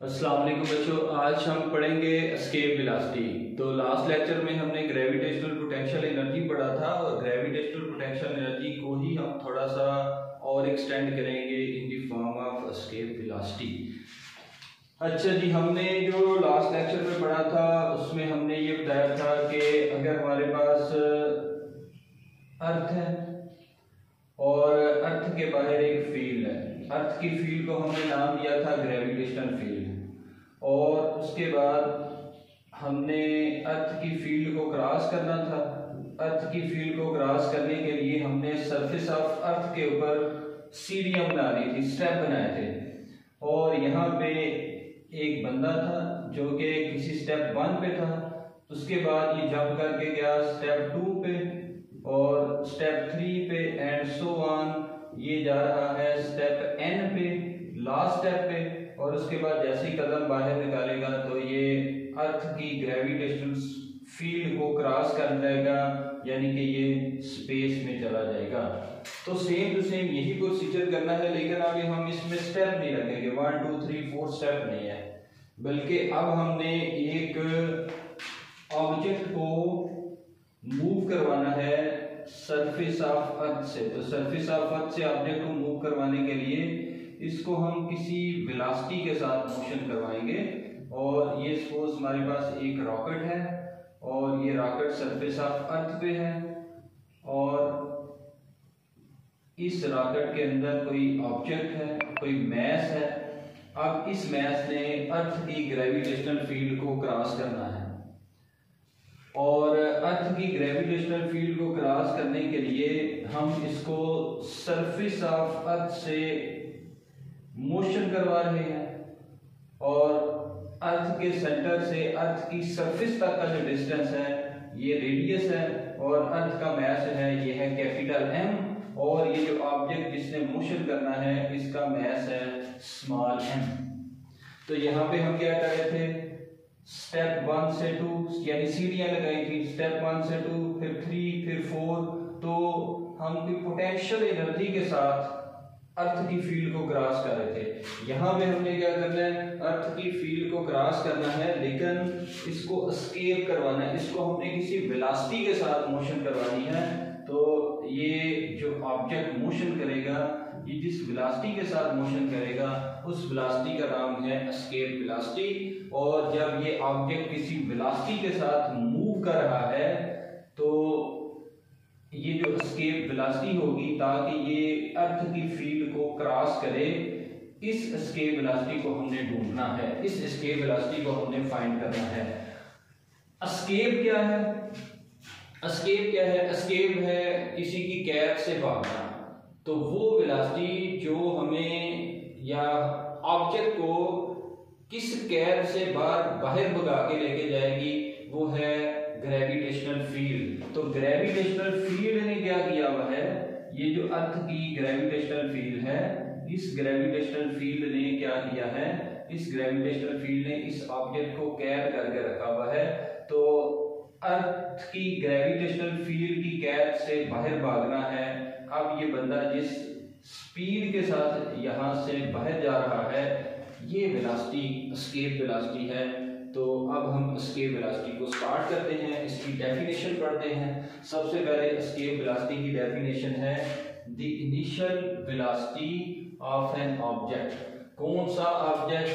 अस्सलाम वालेकुम बच्चों, आज हम पढ़ेंगे एस्केप वेलोसिटी। तो लास्ट लेक्चर में हमने ग्रेविटेशनल पोटेंशियल एनर्जी पढ़ा था और ग्रेविटेशनल पोटेंशियल एनर्जी को ही हम थोड़ा सा और एक्सटेंड करेंगे in the form of escape velocity. अच्छा जी, हमने जो लास्ट लेक्चर में पढ़ा था उसमें हमने ये बताया था कि अगर हमारे पास अर्थ है और अर्थ के बाहर एक फील्ड है, अर्थ की फील्ड को हमने नाम दिया था ग्रेविटेशनल फील्ड, और उसके बाद हमने अर्थ की फील्ड को क्रॉस करना था। अर्थ की फील्ड को क्रॉस करने के लिए हमने सरफेस ऑफ अर्थ के ऊपर सीढ़ियां बना दी थी, स्टेप बनाए थे, और यहाँ पे एक बंदा था जो कि किसी स्टेप 1 पे था, उसके बाद ये जंप करके गया स्टेप 2 पे और स्टेप 3 पे एंड सो ऑन, ये जा रहा है स्टेप n पे, लास्ट स्टेप पे, और उसके बाद जैसे ही कदम बाहर निकालेगा तो ये अर्थ की ग्रेविटेशनल फील्ड को क्रॉस कर जाएगा, यानी कि ये स्पेस में चला जाएगा। तो सेम टू सेम यही प्रोसीजर करना है, लेकिन अभी हम इसमें स्टेप नहीं रखेंगे, 1 2 3 4 स्टेप नहीं है, बल्कि अब हमने एक ऑब्जेक्ट को मूव करवाना है सरफेस ऑफ अर्थ से। तो सरफेस ऑफ अर्थ से ऑब्जेक्ट को मूव करवाने के लिए इसको हम किसी वेलोसिटी के साथ मोशन करवाएंगे, और ये सपोज हमारे पास एक रॉकेट है और ये रॉकेट सरफेस ऑफ अर्थ पे है, और इस रॉकेट के अंदर कोई ऑब्जेक्ट है, कोई मैस है। अब इस मैस ने अर्थ की ग्रेविटेशनल फील्ड को क्रॉस करना है, और अर्थ की ग्रेविटेशनल फील्ड को क्रॉस करने के लिए हम इसको सरफेस ऑफ अर्थ से मोशन करवा रहे हैं, और अर्थ के सेंटर से अर्थ की सरफेस तक का जो डिस्टेंस है ये रेडियस है, और अर्थ का मैस है ये है कैपिटल M, और ये जो ऑब्जेक्ट जिसने मोशन करना है इसका मैस है स्मॉल m। तो यहाँ पे हम क्या कर रहे थे, स्टेप 1 से 2 यानी सीढ़ियां लगाई थी, स्टेप 1 से 2 फिर 3 फिर 4, तो हम कोई पोटेंशियल एनर्जी के साथ अर्थ की फील्ड को क्रॉस कर रहे थे। यहाँ पे हमने क्या करना है, अर्थ की फील्ड को क्रॉस करना है, लेकिन इसको एस्केप करवाना है, इसको हमने किसी वेलोसिटी के साथ मोशन करवानी है। तो ये जो ऑब्जेक्ट मोशन करेगा, ये जिस वेलोसिटी के साथ मोशन करेगा उस वेलोसिटी का नाम है एस्केप वेलोसिटी, और जब ये ऑब्जेक्ट किसी वेलोसिटी के साथ मूव कर रहा है तो ये जो एस्केप वेलोसिटी होगी, ताकि ये अर्थ की फील्ड को क्रॉस करे, इस एस्केप वेलोसिटी को हमने ढूंढना है, इस एस्केप वेलोसिटी को हमने फाइंड करना है। एस्केप क्या है? एस्केप क्या है? एस्केप है किसी की कैद से भागना। तो वो वेलोसिटी जो हमें या ऑब्जेक्ट को किस कैद से बाहर भगा के लेके जाएगी वो है ग्रेविटेशनल फील्ड। तो ग्रेविटेशनल फील्ड ने क्या किया हुआ है, ये जो अर्थ की ग्रेविटेशनल फील्ड है, इस ग्रेविटेशनल फील्ड ने क्या किया है, इस ग्रेविटेशनल फील्ड ने इस ऑब्जेक्ट को कैद करके रखा हुआ है। तो अर्थ की ग्रेविटेशनल फील्ड की कैद से बाहर भागना है। अब ये बंदा जिस स्पीड के साथ यहाँ से बाहर जा रहा है, ये वेलोसिटी एस्केप वेलोसिटी है। तो अब हम एस्केप वेलोसिटी को स्टार्ट करते हैं, इसकी डेफिनेशन पढ़ते हैं। सबसे पहले एस्केप वेलोसिटी की डेफिनेशन है the initial velocity of an object. कौन सा ऑब्जेक्ट?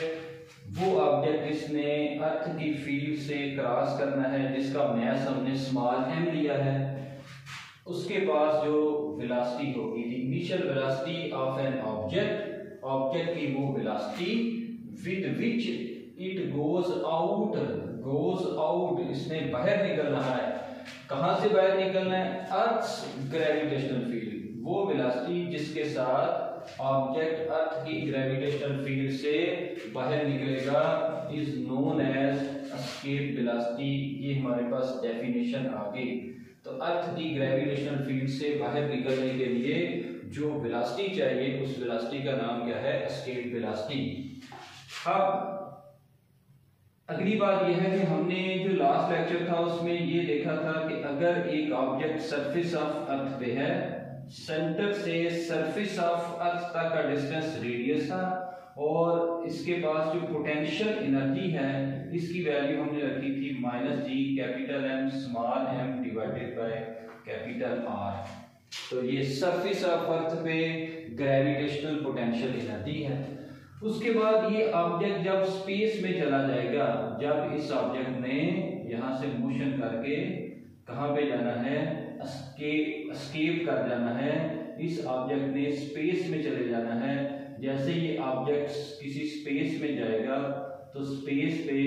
वो ऑब्जेक्ट जिसने अर्थ की फील्ड से क्रॉस करना है, जिसका मैस हमने स्मॉल m लिया है, उसके पास जो वेलोसिटी होगी, the initial velocity of an object, object की वो velocity with which it goes out, इसने बाहर निकलना है। कहां से बाहर निकलना है? अर्थ ग्रेविटेशनल फील्ड, वो वेलोसिटी जिसके साथ ऑब्जेक्ट अर्थ की ग्रेविटेशनल फील्ड से बाहर निकलेगा is known as escape velocity. ये हमारे पास डेफिनेशन आ गई। तो अर्थ की ग्रेविटेशनल फील्ड से बाहर निकलने के लिए जो वेलोसिटी चाहिए उस वेलोसिटी का नाम क्या है? Escape velocity. अब अगली बात यह है कि हमने जो लास्ट लेक्चर था उसमें ये देखा था कि अगर एक ऑब्जेक्ट सरफेस ऑफ अर्थ पे है, सेंटर से सरफेस ऑफ अर्थ तक का डिस्टेंस रेडियस था, और इसके पास जो पोटेंशियल एनर्जी है इसकी वैल्यू हमने रखी थी -g capital M small m divided by capital R। तो ये सरफेस ऑफ अर्थ पे ग्रेविटेशनल पोटेंशियल एनर्जी है। उसके बाद ये ऑब्जेक्ट जब स्पेस में चला जाएगा, जब इस ऑब्जेक्ट ने यहाँ से मोशन करके कहाँ पे जाना है, एस्केप कर जाना है, इस ऑब्जेक्ट ने स्पेस में चले जाना है। जैसे ये ऑब्जेक्ट किसी स्पेस में जाएगा तो स्पेस पे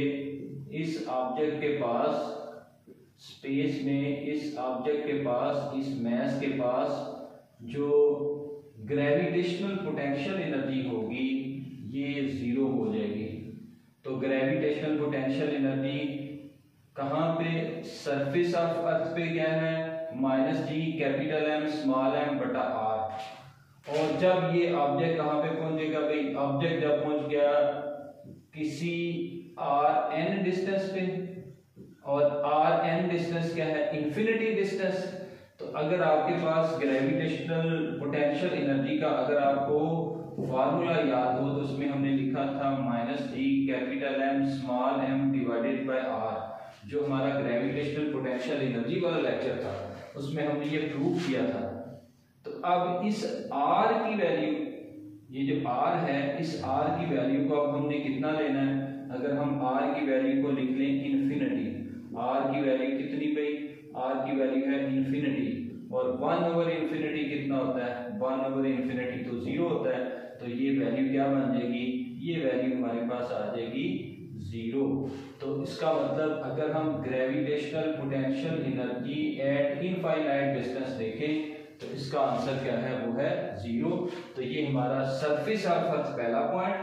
इस ऑब्जेक्ट के पास, स्पेस में इस ऑब्जेक्ट के पास, इस मैस के पास जो ग्रेविटेशनल पोटेंशियल एनर्जी होगी ये जीरो हो जाएगी। तो ग्रेविटेशनल पोटेंशियल एनर्जी कहाँ पे, सरफेस ऑफ अर्थ पे क्या है, -g capital M small m बटा R। और जब ये ऑब्जेक्ट कहाँ पे पहुंचेगा भाई, ऑब्जेक्ट जब पहुंच गया किसी Rn डिस्टेंस पे, और Rn डिस्टेंस क्या है, इन्फिनिटी डिस्टेंस। तो अगर आपके पास ग्रेविटेशनल पोटेंशियल एनर्जी का अगर आपको फार्मूला याद हो तो उसमें हमने लिखा था -g capital M small m divided by R, जो हमारा ग्रेविटेशनल पोटेंशियल एनर्जी वाला लेक्चर था उसमें हमने ये प्रूव किया था। तो अब इस R की वैल्यू, ये जो R है, इस R की वैल्यू को अब हमने कितना लेना है, अगर हम R की वैल्यू को लिख लें इन्फिनिटी, R की वैल्यू कितनी भाई, R की वैल्यू है इन्फिनिटी, और 1/इन्फिनिटी कितना होता है, 1/इन्फिनिटी तो 0 होता है। तो ये वैल्यू क्या बन जाएगी, ये वैल्यू हमारे पास आ जाएगी 0। तो इसका मतलब अगर हम gravitational potential energy eight infinite distance देखें तो इसका आंसर क्या है, वो है 0। तो ये हमारा सरफेस ऑफ अर्थ पहला पॉइंट।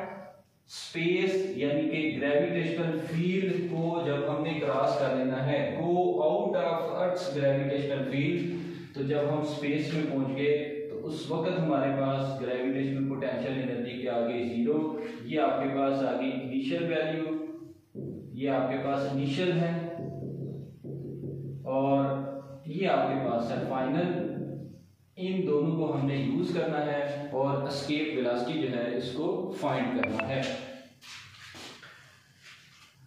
स्पेस यानी कि ग्रेविटेशनल फील्ड को जब हमने क्रॉस कर लेना है, go out of earth's gravitational field, तो जब हम स्पेस में पहुंच गए तो उस वक्त हमारे पास ग्रेविटेशनल पोटेंशियल एनर्जी के आगे 0, ये आपके पास आ गई इनिशियल वैल्यू, ये आपके पास इनिशियल है, और ये आपके पास है फाइनल। इन दोनों को हमने यूज करना है और एस्केप वेलोसिटी जो है इसको फाइंड करना है।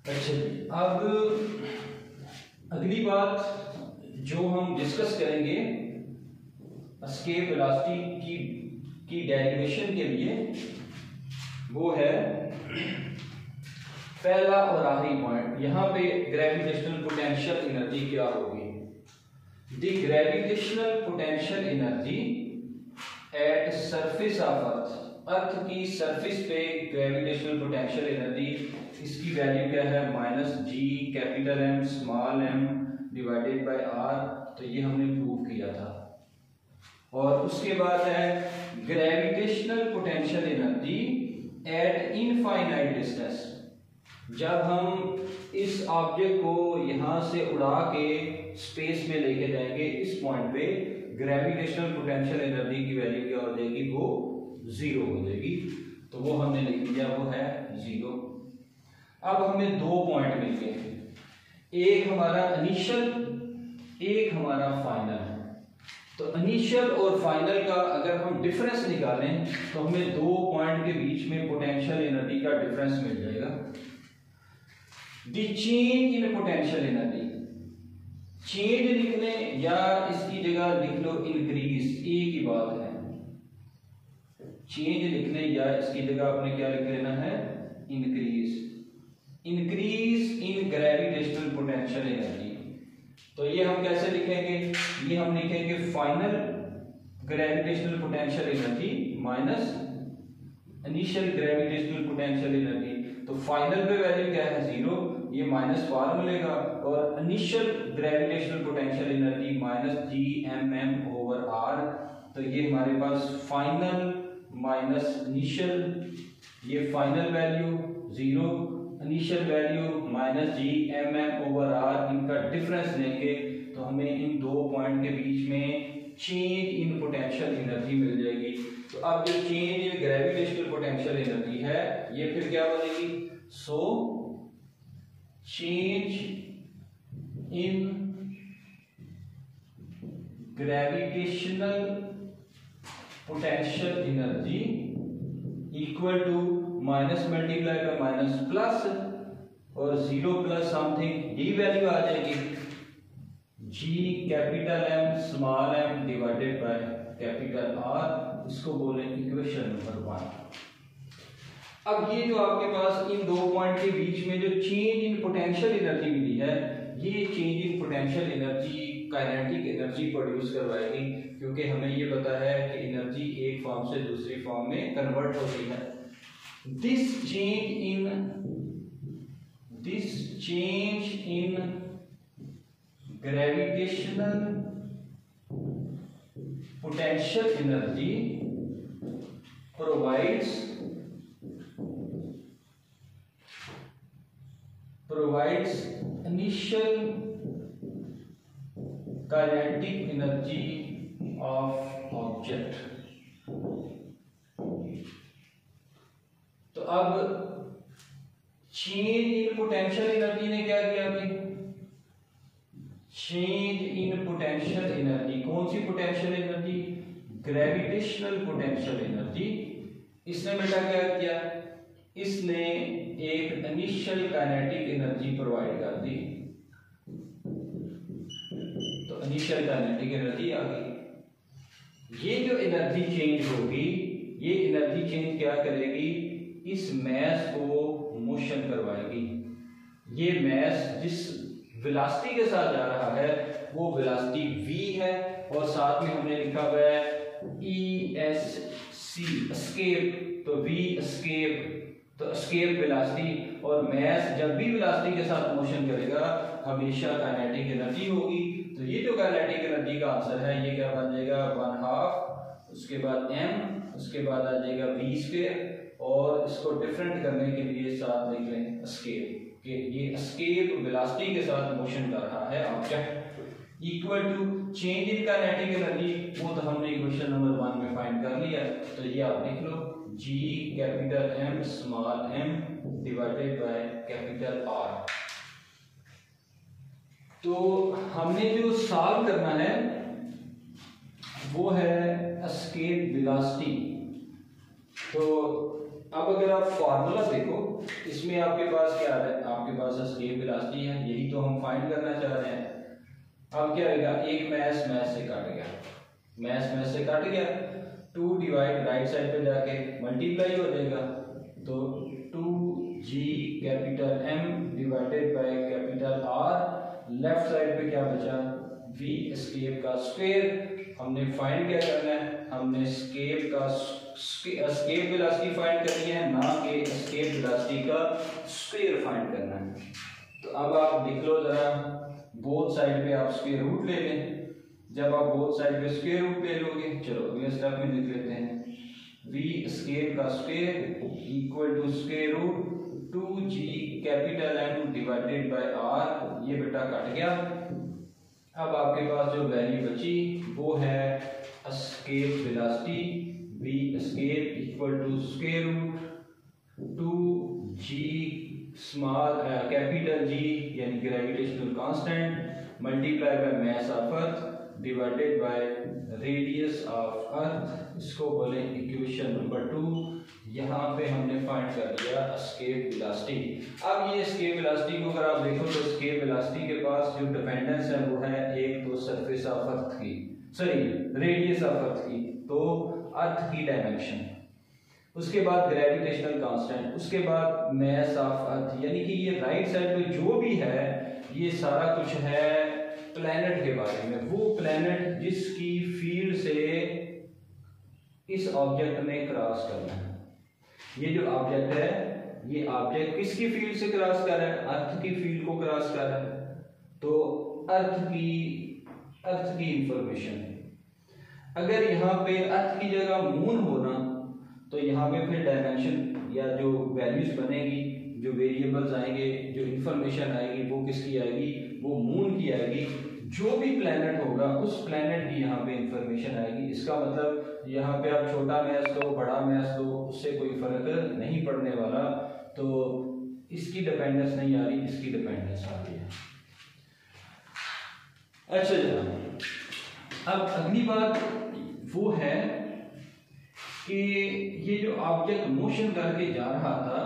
अच्छा, अब अगली बात जो हम डिस्कस करेंगे एस्केप वेलोसिटी की डेरिवेशन के लिए, वो है पहला और आखिरी पॉइंट। यहां पे ग्रेविटेशनल पोटेंशियल एनर्जी क्या होगी, the gravitational potential energy at surface of earth, earth की सरफेस पे ग्रेविटेशनल पोटेंशियल एनर्जी, इसकी वैल्यू क्या है, -g capital M small m divided by R। तो ये हमने प्रूव किया था। और उसके बाद है gravitational potential energy eight infinite distance, जब हम इस ऑब्जेक्ट को यहां से उड़ा के स्पेस में लेके जाएंगे, इस पॉइंट पे ग्रेविटेशनल पोटेंशियल एनर्जी की वैल्यू क्या हो जाएगी, वो 0 हो जाएगी। तो वो हमने लिख दिया, वो है 0। अब हमें दो पॉइंट मिल गए, एक हमारा इनिशियल, एक हमारा फाइनल है। तो इनिशियल और फाइनल का अगर हम डिफरेंस निकालें तो हमें दो पॉइंट के बीच में पोटेंशियल एनर्जी का डिफरेंस मिल जाएगा। The change in potential energy, change लिख लें या इसकी जगह लिख लो इंक्रीज, एक ही बात है। चेंज लिख लें या इसकी जगह आपने क्या लिख लेना है, increase, increase in gravitational potential energy. तो ये हम कैसे लिखेंगे, ये हम लिखेंगे final gravitational potential energy minus initial gravitational potential energy. तो फाइनल पे वैल्यू क्या है, 0, ये माइनस फार्मूले का, और initial gravitational potential energy -Gmm/R। तो ये हमारे पास फाइनल माइनस इनिशियल, ये final value 0, initial value -Gmm/R, इनका डिफरेंस लेंगे तो हमें इन दो पॉइंट के बीच में चेंज इन पोटेंशियल एनर्जी मिल जाएगी। तो अब जो change in gravitational potential energy है ये फिर क्या बनेगी, so change in gravitational potential energy equal to minus multiply by minus plus और 0 प्लस समथिंग, यही वैल्यू आ जाएगी G capital M small m divided by capital R, इसको बोले इक्वेशन नंबर 1। अब ये जो आपके पास इन दो पॉइंट के बीच में जो चेंज इन पोटेंशियल एनर्जी मिली है, ये change in potential energy kinetic energy produce करवाएगी, क्योंकि हमें ये पता है कि एनर्जी एक फॉर्म से दूसरी फॉर्म में कन्वर्ट होती है। This change in gravitational potential energy provides initial kinetic energy of object। तो अब चेंज इन पोटेंशियल एनर्जी ने क्या किया अभी? चेंज इन पोटेंशियल एनर्जी, कौन सी potential energy? Gravitational potential energy. इसने बेटा क्या किया? इसने एक इनिशियल काइनेटिक एनर्जी प्रोवाइड कर दी। तो इनिशियल काइनेटिक एनर्जी आ गई। ये जो एनर्जी चेंज होगी, ये एनर्जी चेंज क्या करेगी? इस मैस को मोशन करवाएगी। ये मैस जिस वेलोसिटी के साथ जा रहा है वो वेलोसिटी v है, और साथ में हमने लिखा हुआ है ESC एस्केप। तो v एस्केप, तो एस्केप वेलोसिटी, और मैस जब भी वेलोसिटी के साथ मोशन करेगा हमेशा काइनेटिक एनर्जी होगी। तो ये जो काइनेटिक एनर्जी का आंसर है ये क्या बन जाएगा? 1/2, उसके बाद m, उसके बाद आ जाएगा v², और इसको डिफरेंट करने के लिए साथ लिख लें एस्केप, कि ये एस्केप वेलोसिटी के साथ मोशन कर रहा है object, equal to change in kinetic energy, वो तो हमने इक्वेशन नंबर 1 में फाइंड कर लिया। तो ये आप लिख लो G capital M small m divided by capital R। तो हमने जो सॉल्व करना है वो है एस्केप वेलोसिटी। तो अब अगर आप फार्मूला देखो, इसमें आपके पास क्या है? आपके पास एस्केप वेलोसिटी है, यही तो हम फाइंड करना चाह रहे हैं। अब क्या होगा? एक मैस से कट गया, मैस से कट गया, 2 डिवाइड राइट साइड पे जाके मल्टीप्लाई हो जाएगा, तो 2G capital M divided by capital R। Left side पे क्या बचा? V एस्केप का स्क्वायर। हमने फाइंड क्या करना है? हमने एस्केप वेलोसिटी फाइंड करनी है, ना कि एस्केप वेलोसिटी का स्क्वायर फाइंड करना है। तो अब आप लिख लो जरा, बोथ साइड पे आप स्क्वायर रूट ले लें। जब आप बोथ साइड पे स्क्वायर रूट ले लोगे, चलो अगले स्टेप में लिख लेते हैं, v एस्केप का square equal to square root 2G capital M divided by R। ये बेटा कट गया। अब आपके पास जो वैल्यू बची वो है escape velocity, v escape equal to square root 2G small capital G यानी gravitational constant multiply by mass of earth divided by radius of earth, इसको बोले इक्वेशन नंबर 2। यहाँ पे हमने फाइंड कर लिया एस्केप वेलोसिटी। अब ये एस्केप वेलोसिटी को अगर आप देखो तो एस्केप वेलोसिटी के पास जो डिपेंडेंस है वो है एक तो सरफेस ऑफ अर्थ की, सॉरी रेडियस ऑफ अर्थ की, तो अर्थ की डायमेंशन, उसके बाद ग्रेविटेशनल कांस्टेंट, उसके बाद मास ऑफ अर्थ, यानी कि ये राइट साइड पे जो भी है ये सारा कुछ है प्लैनेट के बारे में। वो प्लैनेट जिसकी फील्ड से इस ऑब्जेक्ट ने क्रॉस करना है। ये जो ऑब्जेक्ट है, ये ऑब्जेक्ट किसकी फील्ड से क्रॉस कर रहा है? अर्थ की फील्ड को क्रॉस कर रहा है। तो अर्थ की इंफॉर्मेशन, अगर यहाँ पे अर्थ की जगह मून होना तो यहाँ पे फिर डायमेंशन या जो वैल्यूज बनेगी, जो वेरिएबल्स आएंगे, जो इंफॉर्मेशन आएगी वो किसकी आएगी? वो मून की आएगी। जो भी प्लैनेट होगा उस प्लैनेट की यहाँ पे इंफॉर्मेशन आएगी। इसका मतलब यहाँ पे आप छोटा मैस दो बड़ा मैस दो उससे कोई फर्क नहीं पड़ने वाला। तो इसकी डिपेंडेंस नहीं आ रही, इसकी डिपेंडेंस आ रही है। अच्छा जनाब, अब अगली बात वो है कि ये जो ऑब्जेक्ट मोशन करके जा रहा था,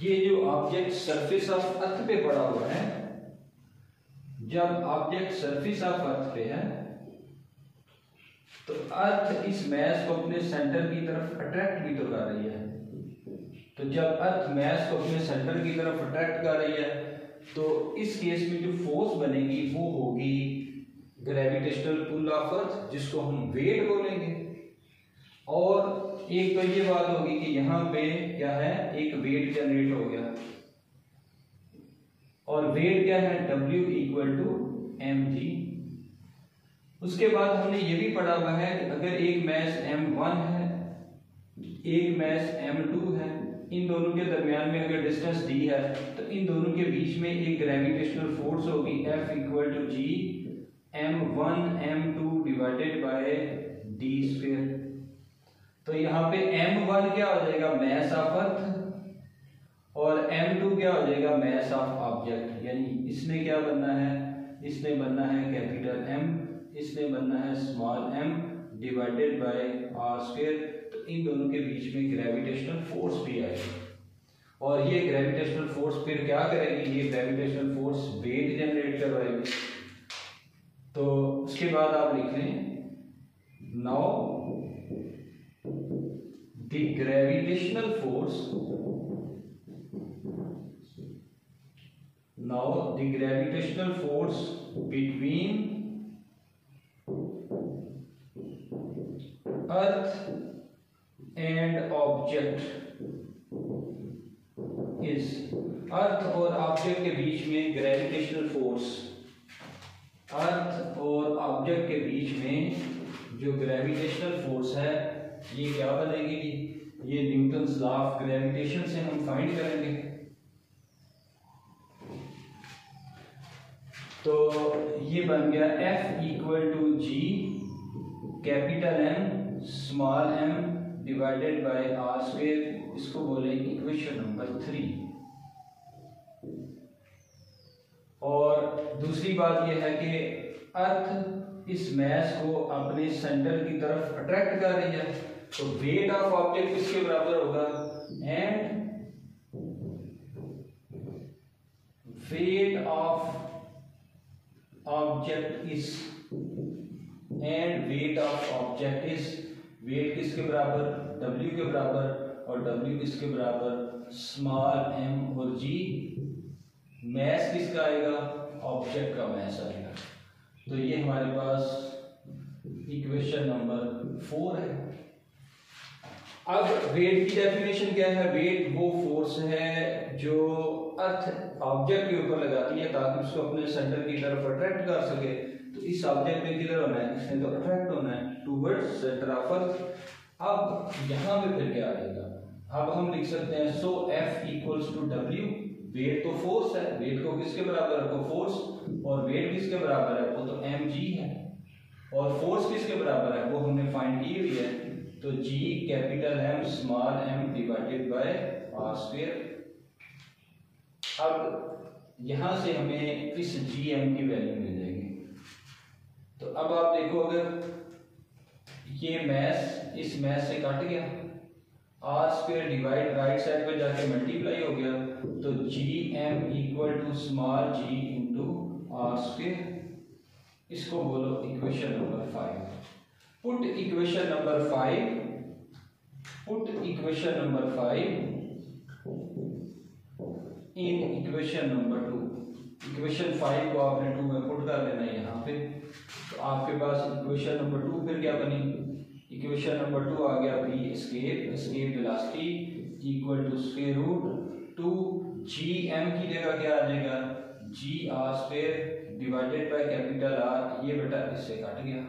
ये जो ऑब्जेक्ट सरफेस ऑफ अर्थ पे पड़ा हुआ है, जब ऑब्जेक्ट सरफेस ऑफ अर्थ पे है तो अर्थ इस मैस को अपने सेंटर की तरफ अट्रैक्ट भी तो कर रही है। तो जब अर्थ मैस को अपने सेंटर की तरफ अट्रैक्ट कर रही है तो इस केस में जो फोर्स बनेगी वो होगी ग्रेविटेशनल पुल ऑफ अर्थ, जिसको हम वेट बोलेंगे। और एक तो ये बात होगी कि यहाँ पे क्या है, एक वेट जनरेट हो गया, और वेट क्या है, W इक्वल टू mg। उसके बाद हमने ये भी पढ़ा हुआ है कि अगर एक मैस m1 है, एक मैस m2 है, इन दोनों के दरमियान में अगर डिस्टेंस d है तो इन दोनों के बीच में एक ग्रेविटेशनल फोर्स होगी F equal to g m1 m2 divided by d square. तो यहाँ पे m1 क्या हो जाएगा, मैस ऑफ अर्थ, और m2 क्या हो जाएगा, मैस ऑफ ऑब्जेक्ट। यानी इसने क्या बनना है, इसने बनना है कैपिटल M, इसने बनना है small m divided by r square. तो इन दोनों के बीच में ग्रेविटेशनल फोर्स भी आएगी, और ये ग्रेविटेशनल फोर्स फिर क्या करेगी, ये ग्रेविटेशनल फोर्स वेट जनरेट करवाएगी। तो उसके बाद आप लिख लें, now the gravitational force, now the gravitational force between earth and object is, अर्थ और ऑब्जेक्ट के बीच में ग्रेविटेशनल फोर्स, अर्थ और ऑब्जेक्ट के बीच में जो ग्रेविटेशनल फोर्स है ये क्या बनेगी, ये न्यूटन्स लॉ ऑफ ग्रेविटेशन से हम फाइंड करेंगे। तो ये बन गया F equal to G capital M small m divided by r square. इसको बोले इक्वेशन नंबर 3। और दूसरी बात यह है कि अर्थ इस मैस को अपने सेंटर की तरफ अट्रैक्ट कर रही है, तो वेट ऑफ ऑब्जेक्ट किसके बराबर होगा, and weight of object is, and weight of object is, weight किसके बराबर, W के बराबर, और W किसके बराबर, स्मॉल m और g। मैस किसका आएगा, ऑब्जेक्ट का मैस आएगा। तो ये हमारे पास इक्वेशन नंबर 4 है। अब वेट की डेफिनेशन क्या है, वेट वो फोर्स है जो अर्थ ऑब्जेक्ट के ऊपर लगाती है ताकि उसको अपने सेंटर की तरफ अट्रैक्ट कर सके। तो इस ऑब्जेक्ट में किधर होना है, इसने तो अट्रैक्ट होना है टूवर्ड्स सेंटर ऑफ अर्थ। अब यहाँ पे फिर क्या आएगा, अब हम लिख सकते हैं so F equals to W। Weight तो फोर्स है, वेट को किसके बराबर रखो, फोर्स, और वेट किसके बराबर है, वो तो mg है, और फोर्स किसके बराबर है वो हमने फाइंड की हुई है, तो g capital M small m divided by r square. अब यहां से हमें इस gm की वैल्यू मिल जाएगी। तो अब आप देखो, अगर ये मैस इस मैस से कट गया, r square divide right side पे जाके मल्टीप्लाई हो गया, तो gm equal to small g into r square. इसको बोलो equation number 5। Put equation number 5, put equation number 5 in equation number 2। Equation 5 को आपने 2 में पुट कर लेना है यहाँ पे। तो आपके पास इक्वेशन नंबर 2 फिर क्या बनी, इक्वेशन नंबर 2 आ गया v escape, escape velocity equal to square root 2 gm की जगह क्या आ जाएगा, g r square divided by capital R। ये बेटा इससे कट गया,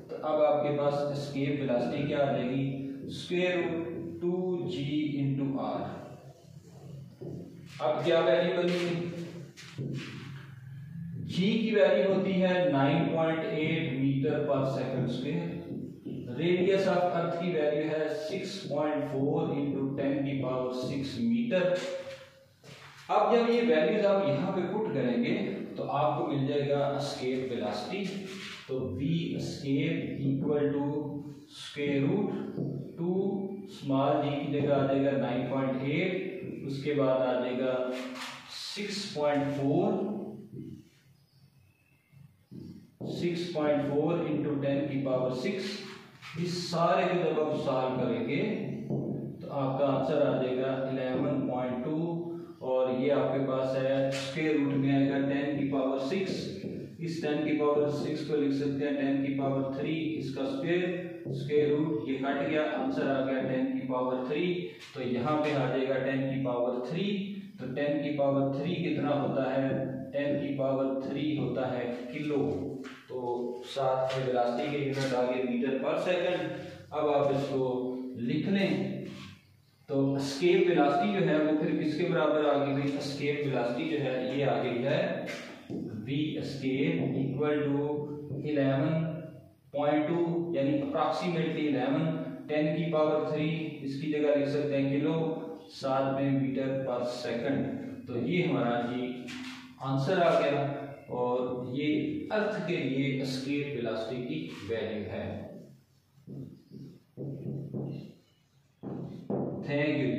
तो अब आपके पास एस्केप वेलोसिटी क्या आ जाएगी, square root 2g into r। अब क्या वैल्यू बनेगी, g की वैल्यू होती है 9.8 मीटर पर सेकंड स्क्वायर, रेडियस ऑफ अर्थ की वैल्यू है 6.4 इंटू 10⁶ मीटर। अब जब ये वैल्यूज आप यहाँ पे पुट करेंगे तो आपको मिल जाएगा एस्केप वेलोसिटी। तो v escape equal to square root 2 small g की जगह आ जाएगा 9.8, उसके बाद आ जाएगा 6.4 इंटू 10⁶। इस सारे को जब आप सॉल्व करेंगे तो आपका आंसर आ जाएगा 11.2, और ये आपके पास है स्क्वायर रूट में आएगा 10⁶। इस 10⁶ को लिख सकते हैं 10�3, इसका स्क्वायर रूट, ये कट गया, आंसर आ गया 10�3। तो यहाँ पे आ जाएगा 10�3। तो 10�3 कितना होता है? 10�3 होता है किलो। तो साथ में वेलोसिटी के यूनिट आ गए मीटर पर सेकंड। अब आप इसको लिख लें तो एस्केप वेलोसिटी जो है वो फिर किसके बराबर आ गई भाई? एस्केप वेलोसिटी जो है ये आ गई है v एस्केप इक्वल टू 11.2 यानी अप्रॉक्सीमेटली 11, 10�3, इसकी जगह लिख सकते हैं किलो, साथ में मीटर पर सेकंड। तो ये हमारा जी आंसर आ गया, और ये अर्थ के लिए एस्केप वेलोसिटी की वैल्यू है। Thank you.